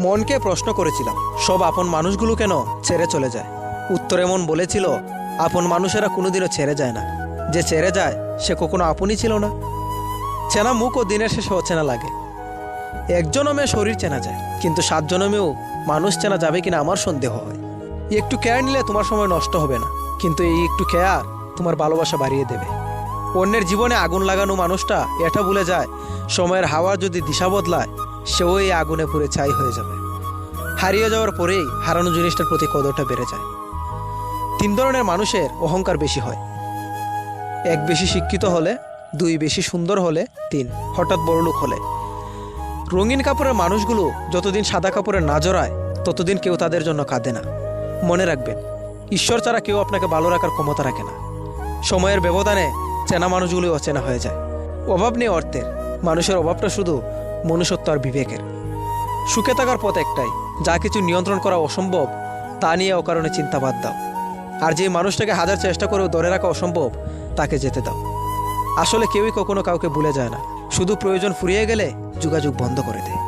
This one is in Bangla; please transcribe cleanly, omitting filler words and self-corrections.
মনকে প্রশ্ন করেছিলাম, সব আপন মানুষগুলো কেন ছেড়ে চলে যায়? উত্তরে মন বলেছিল, আপন মানুষেরা কোনোদিনও ছেড়ে যায় না। যে ছেড়ে যায় সে কখনো আপনই ছিল না। চেনা মুখও দিনের শেষে অচেনা লাগে। এক জনমে শরীর চেনা যায়, কিন্তু 7 জনমেও মানুষ চেনা যাবে কিনা আমার সন্দেহ হয়। একটু কেয়ার নিলে তোমার সময় নষ্ট হবে না, কিন্তু এই একটু কেয়ার তোমার ভালোবাসা বাড়িয়ে দেবে। অন্যের জীবনে আগুন লাগানো মানুষটা এটা ভুলে যায়, সময়ের হাওয়া যদি দিশা বদলায় সেও এই আগুনে পুড়ে ছাই হয়ে যাবে। হারিয়ে যাওয়ার পরেই হারানো জিনিসটার প্রতি কদরটা বেড়ে যায়। 3 ধরনের মানুষের অহংকার বেশি হয়। 1 বেশি শিক্ষিত হলে, 2 বেশি সুন্দর হলে, 3 হঠাৎ বড়লোক হলে। রঙিন কাপড়ের মানুষগুলো যতদিন সাদা কাপড়ে না জড়ায় ততদিন কেউ তাদের জন্য কাঁদে না। মনে রাখবেন, ঈশ্বর ছাড়া কেউ আপনাকে ভালো রাখার ক্ষমতা রাখে না। সময়ের ব্যবধানে চেনা মানুষগুলো অচেনা হয়ে যায়। অভাব নেই অর্থের, মানুষের অভাবটা শুধু মনুষ্যত্ব আর বিবেকের। সুখে থাকার পথ একটাই, যা কিছু নিয়ন্ত্রণ করা অসম্ভব তা নিয়ে অকারণে চিন্তা বাদ দাও। আর যে মানুষটাকে হাজার চেষ্টা করেও ধরে রাখা অসম্ভব তাকে যেতে দাও। আসলে কেউই কখনো কাউকে ভুলে যায় না, শুধু প্রয়োজন ফুরিয়ে গেলে যোগাযোগ বন্ধ করে দেয়।